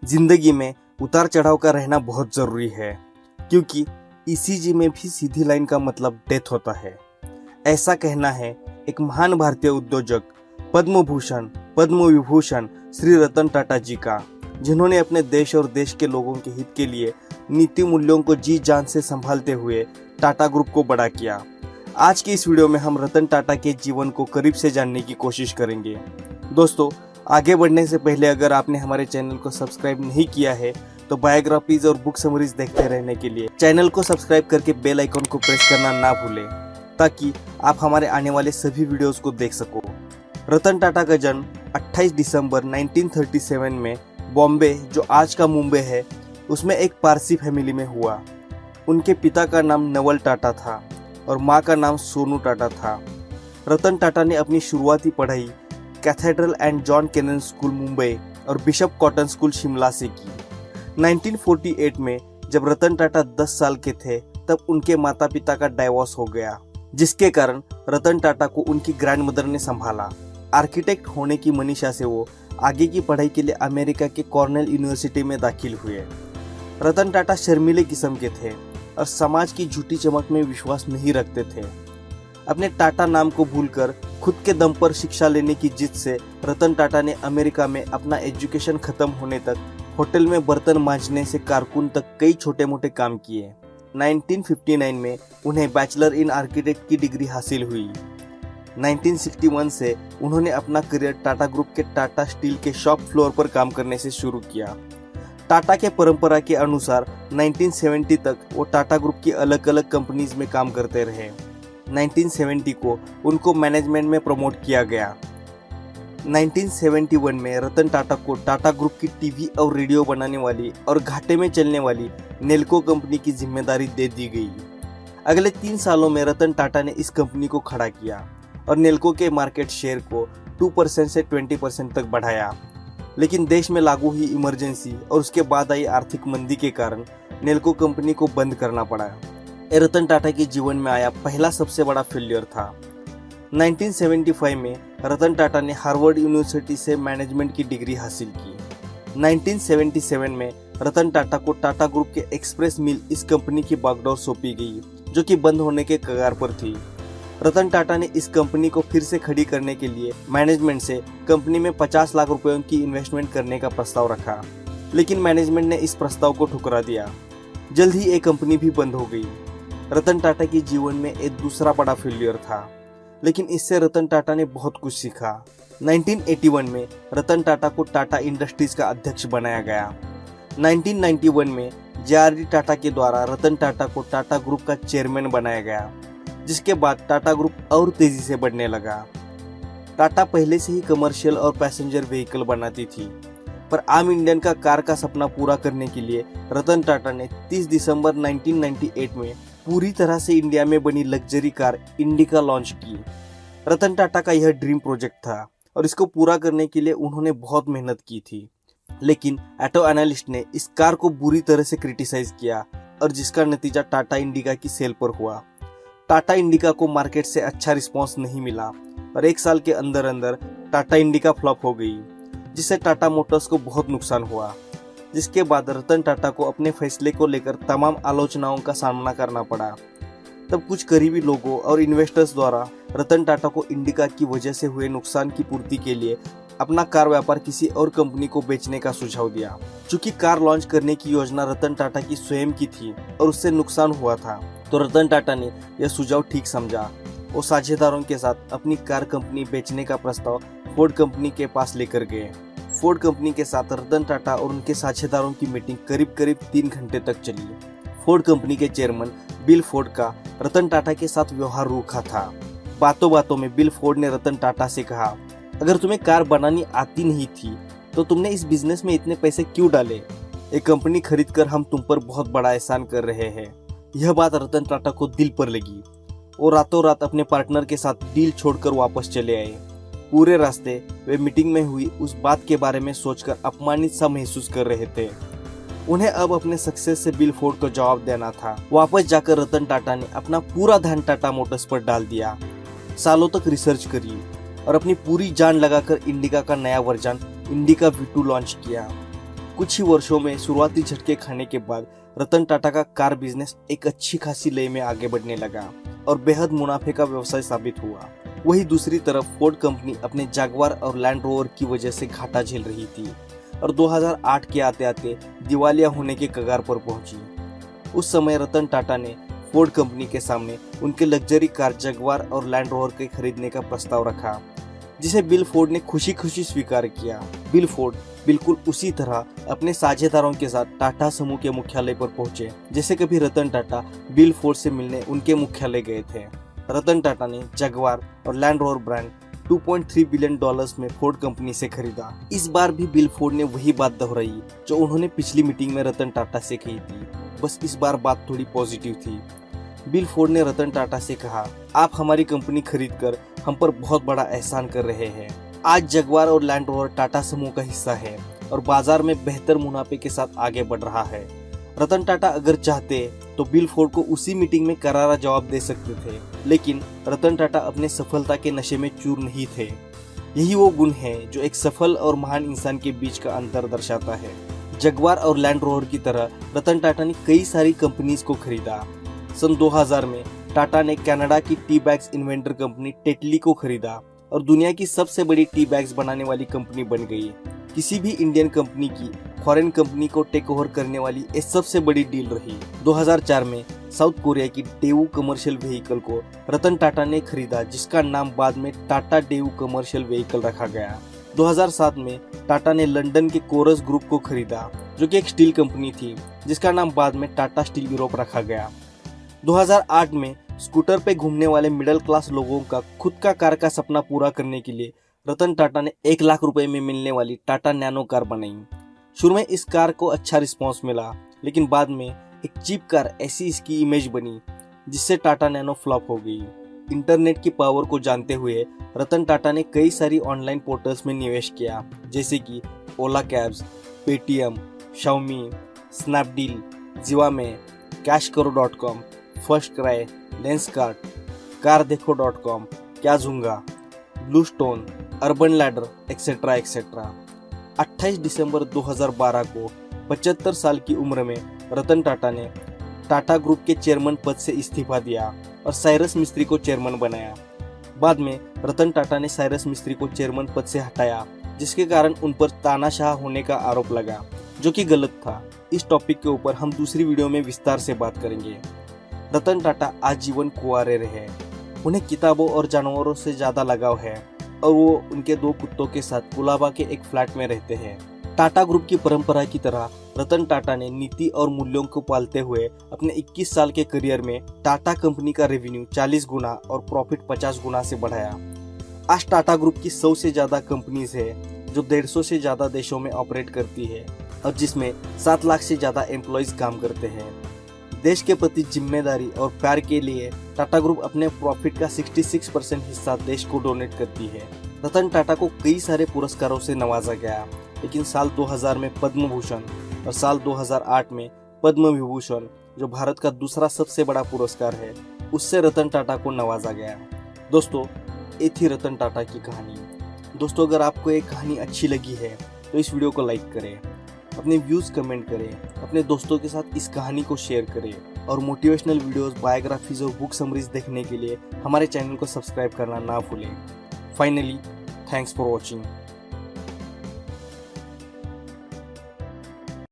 जिंदगी में उतार चढ़ाव का रहना बहुत ज़रूरी है, क्योंकि ईसीजी में भी सीधी लाइन का मतलब डेथ होता है। ऐसा कहना है एक महान भारतीय उद्योजक, पद्म भूषण पद्म विभूषण श्री रतन टाटा जी का, जिन्होंने अपने देश और देश के लोगों के हित के लिए नीति मूल्यों को जी जान से संभालते हुए टाटा ग्रुप को बड़ा किया। आज की इस वीडियो में हम रतन टाटा के जीवन को करीब से जानने की कोशिश करेंगे। दोस्तों, आगे बढ़ने से पहले अगर आपने हमारे चैनल को सब्सक्राइब नहीं किया है तो बायोग्राफीज और बुक समरीज देखते रहने के लिए चैनल को सब्सक्राइब करके बेल आइकन को प्रेस करना ना भूलें, ताकि आप हमारे आने वाले सभी वीडियोस को देख सको। रतन टाटा का जन्म 28 दिसंबर 1937 में बॉम्बे, जो आज का मुंबई है, उसमें एक पारसी फैमिली में हुआ। उनके पिता का नाम नवल टाटा था और माँ का नाम सोनू टाटा था। रतन टाटा ने अपनी शुरुआती पढ़ाई Cathedral and John Connon school Mumbai और बिशप कॉटन स्कूल शिमला से की। 1948 में जब रतन टाटा 10 साल के थे तब उनके माता पिता का डाइवोर्स हो गया, जिसके कारण रतन टाटा को उनकी ग्रैंडमदर ने संभाला। आर्किटेक्ट होने की मनीषा से वो आगे की पढ़ाई के लिए अमेरिका के कॉर्नेल यूनिवर्सिटी में दाखिल हुए। रतन टाटा शर्मीले किस्म के थे और समाज की झूठी चमक में विश्वास नहीं रखते थे। अपने टाटा नाम को भूलकर खुद के दम पर शिक्षा लेने की जिद से रतन टाटा ने अमेरिका में अपना एजुकेशन खत्म होने तक होटल में बर्तन मांजने से कारकुन तक कई छोटे मोटे काम किए। 1959 में उन्हें बैचलर इन आर्किटेक्ट की डिग्री हासिल हुई। 1961 से उन्होंने अपना करियर टाटा ग्रुप के टाटा स्टील के शॉप फ्लोर पर काम करने से शुरू किया। टाटा के परंपरा के अनुसार 1970 तक वो टाटा ग्रुप की अलग अलग कंपनीज में काम करते रहे। 1970 को उनको मैनेजमेंट में प्रमोट किया गया। 1971 में रतन टाटा को टाटा ग्रुप की टीवी और रेडियो बनाने वाली और घाटे में चलने वाली नेल्को कंपनी की जिम्मेदारी दे दी गई। अगले 3 सालों में रतन टाटा ने इस कंपनी को खड़ा किया और नेल्को के मार्केट शेयर को 2% से 20% तक बढ़ाया। लेकिन देश में लागू हुई इमरजेंसी और उसके बाद आई आर्थिक मंदी के कारण नेल्को कंपनी को बंद करना पड़ा। रतन टाटा के जीवन में आया पहला सबसे बड़ा फेलियर था। 1975 में रतन टाटा ने हार्वर्ड यूनिवर्सिटी से मैनेजमेंट की डिग्री हासिल की। 1977 में रतन टाटा को टाटा ग्रुप के एक्सप्रेस मिल इस कंपनी की बागडोर सौंपी गई, जो कि बंद होने के कगार पर थी। रतन टाटा ने इस कंपनी को फिर से खड़ी करने के लिए मैनेजमेंट से कंपनी में 50 लाख रुपयों की इन्वेस्टमेंट करने का प्रस्ताव रखा, लेकिन मैनेजमेंट ने इस प्रस्ताव को ठुकरा दिया। जल्द ही ये कंपनी भी बंद हो गई। रतन टाटा के जीवन में एक दूसरा बड़ा फेलियर था, लेकिन इससे रतन टाटा ने बहुत कुछ सीखा। 1981 में रतन टाटा को टाटा इंडस्ट्रीज का अध्यक्ष बनाया गया। 1991 में जे.आर.डी. टाटा के द्वारा रतन टाटा को टाटा ग्रुप का चेयरमैन बनाया गया, जिसके बाद टाटा ग्रुप और तेजी से बढ़ने लगा। टाटा पहले से ही कमर्शियल और पैसेंजर व्हीकल बनाती थी, पर आम इंडियन का कार का सपना पूरा करने के लिए रतन टाटा ने 30 दिसंबर 1998 में पूरी तरह से इंडिया में बनी लग्जरी कार इंडिका लॉन्च की। रतन टाटा का यह ड्रीम प्रोजेक्ट था और इसको पूरा करने के लिए उन्होंने बहुत मेहनत की थी, लेकिन ऑटो एनालिस्ट ने इस कार को बुरी तरह से क्रिटिसाइज किया और जिसका नतीजा टाटा इंडिका की सेल पर हुआ। टाटा इंडिका को मार्केट से अच्छा रिस्पांस नहीं मिला और 1 साल के अंदर अंदर टाटा इंडिका फ्लॉप हो गई, जिससे टाटा मोटर्स को बहुत नुकसान हुआ। जिसके बाद रतन टाटा को अपने फैसले को लेकर तमाम आलोचनाओं का सामना करना पड़ा। तब कुछ करीबी लोगों और इन्वेस्टर्स द्वारा रतन टाटा को इंडिका की वजह से हुए नुकसान की पूर्ति के लिए अपना कार व्यापार किसी और कंपनी को बेचने का सुझाव दिया। चूंकि कार लॉन्च करने की योजना रतन टाटा की स्वयं की थी और उससे नुकसान हुआ था, तो रतन टाटा ने यह सुझाव ठीक समझा और साझेदारों के साथ अपनी कार कंपनी बेचने का प्रस्ताव फोर्ड कंपनी के पास लेकर गए। फोर्ड कंपनी के साथ रतन टाटा और उनके साझेदारों की मीटिंग करीब 3 घंटे तक चली। फोर्ड कंपनी के चेयरमैन बिल फोर्ड का रतन टाटा के साथ व्यवहार रूखा था। बातों बातों में बिल फोर्ड ने रतन टाटा से कहा, अगर तुम्हें कार बनानी आती नहीं थी तो तुमने इस बिजनेस में इतने पैसे क्यों डाले? एक कंपनी खरीद कर हम तुम पर बहुत बड़ा एहसान कर रहे हैं। यह बात रतन टाटा को दिल पर लगी और रातों रात अपने पार्टनर के साथ डील छोड़कर वापस चले आए। पूरे रास्ते वे मीटिंग में हुई उस बात के बारे में सोचकर अपमानित सा महसूस कर रहे थे। उन्हें अब अपने सक्सेस से बिल फोर्ड को जवाब देना था। वापस जाकर रतन टाटा ने अपना पूरा ध्यान टाटा मोटर्स पर डाल दिया। सालों तक रिसर्च करी और अपनी पूरी जान लगाकर इंडिका का नया वर्जन इंडिका V2 लॉन्च किया। कुछ ही वर्षों में शुरुआती झटके खाने के बाद रतन टाटा का कार बिजनेस एक अच्छी खासी लय में आगे बढ़ने लगा और बेहद मुनाफे का व्यवसाय साबित हुआ। वहीं दूसरी तरफ फोर्ड कंपनी अपने जगुआर और लैंड रोवर की वजह से घाटा झेल रही थी और 2008 के आते आते दिवालिया होने के कगार पर पहुंची। उस समय रतन टाटा ने फोर्ड कंपनी के सामने उनके लग्जरी कार जगुआर और लैंड रोवर के खरीदने का प्रस्ताव रखा, जिसे बिल फोर्ड ने खुशी खुशी स्वीकार किया। बिल फोर्ड बिल्कुल उसी तरह अपने साझेदारों के साथ टाटा समूह के मुख्यालय पर पहुंचे जैसे कभी रतन टाटा बिल फोर्ड से मिलने उनके मुख्यालय गए थे। रतन टाटा ने जगुआर और लैंड रोवर ब्रांड $2.3 बिलियन में फोर्ड कंपनी से खरीदा। इस बार भी बिल फोर्ड ने वही बात दोहराई जो उन्होंने पिछली मीटिंग में रतन टाटा से कही थी, बस इस बार बात थोड़ी पॉजिटिव थी। बिल फोर्ड ने रतन टाटा से कहा, आप हमारी कंपनी खरीदकर हम पर बहुत बड़ा एहसान कर रहे हैं। आज जगुआर और लैंड रोवर टाटा समूह का हिस्सा है और बाजार में बेहतर मुनाफे के साथ आगे बढ़ रहा है। रतन टाटा अगर चाहते तो बिल फोर्ड को उसी मीटिंग में करारा जवाब दे सकते थे, लेकिन रतन टाटा अपने सफलता के नशे में चूर नहीं थे। यही वो गुण है जो एक सफल और महान इंसान के बीच का अंतर दर्शाता है। जगुआर और लैंड रोवर की तरह रतन टाटा ने कई सारी कंपनीज को खरीदा। सन 2000 में टाटा ने कनाडा की tea bags inventor company Tetley को खरीदा और दुनिया की सबसे बड़ी टी बैग्स बनाने वाली कंपनी बन गई। किसी भी इंडियन कंपनी की फॉरेन कंपनी को टेक ओवर करने वाली ये सबसे बड़ी डील रही। 2004 में साउथ कोरिया की डेवू कमर्शियल व्हीकल को रतन टाटा ने खरीदा, जिसका नाम बाद में टाटा डेवू कमर्शियल व्हीकल रखा गया। 2007 में टाटा ने लंदन के कोरस ग्रुप को खरीदा, जो कि एक स्टील कंपनी थी, जिसका नाम बाद में टाटा स्टील यूरोप रखा गया। 2008 में स्कूटर पे घूमने वाले मिडिल क्लास लोगों का खुद का कार का सपना पूरा करने के लिए रतन टाटा ने 1 लाख रुपए में मिलने वाली टाटा नैनो कार बनाई। शुरू में इस कार को अच्छा रिस्पांस मिला, लेकिन बाद में एक चीप कार ऐसी इसकी इमेज बनी जिससे टाटा नैनो फ्लॉप हो गई। इंटरनेट की पावर को जानते हुए रतन टाटा ने कई सारी ऑनलाइन पोर्टल्स में निवेश किया, जैसे कि Ola cabs, Paytm, Xiaomi, Snapdeal, Zivame, कैशकरो.com, फर्स्ट क्राई, लेंसकार्ट, कारदेखो.com, क्याझुंगा, BlueStone, Urban Ladder, etcetera etcetera. 28 दिसंबर 2012 को 75 साल की उम्र में रतन टाटा ने टाटा ग्रुप के चेयरमैन पद से इस्तीफा दिया और साइरस मिस्त्री को चेयरमैन बनाया। बाद में रतन टाटा ने साइरस मिस्त्री को चेयरमैन पद से हटाया, जिसके कारण उन पर तानाशाह होने का आरोप लगा, जो कि गलत था। इस टॉपिक के ऊपर हम दूसरी वीडियो में विस्तार से बात करेंगे। रतन टाटा आजीवन कुंवारे रहे। उन्हें किताबों और जानवरों से ज्यादा लगाव है और वो उनके 2 कुत्तों के साथ कुलाबा के एक फ्लैट में रहते हैं। टाटा ग्रुप की परंपरा की तरह रतन टाटा ने नीति और मूल्यों को पालते हुए अपने 21 साल के करियर में टाटा कंपनी का रेवेन्यू 40 गुना और प्रॉफिट 50 गुना से बढ़ाया। आज टाटा ग्रुप की 100 से ज्यादा कंपनीज है जो 150 से ज्यादा देशों में ऑपरेट करती है और जिसमें 7 लाख से ज्यादा एम्प्लॉयज काम करते हैं। देश के प्रति जिम्मेदारी और प्यार के लिए टाटा ग्रुप अपने प्रॉफिट का 66% हिस्सा देश को डोनेट करती है। रतन टाटा को कई सारे पुरस्कारों से नवाजा गया, लेकिन साल 2000 में पद्म भूषण और साल 2008 में पद्म विभूषण, जो भारत का दूसरा सबसे बड़ा पुरस्कार है, उससे रतन टाटा को नवाजा गया। दोस्तों, ये थी रतन टाटा की कहानी। दोस्तों, अगर आपको ये कहानी अच्छी लगी है तो इस वीडियो को लाइक करें, अपने व्यूज कमेंट करें, अपने दोस्तों के साथ इस कहानी को शेयर करें और मोटिवेशनल वीडियोस, बायोग्राफीज और बुक समरीज देखने के लिए हमारे चैनल को सब्सक्राइब करना ना भूलें। Finally, thanks for watching.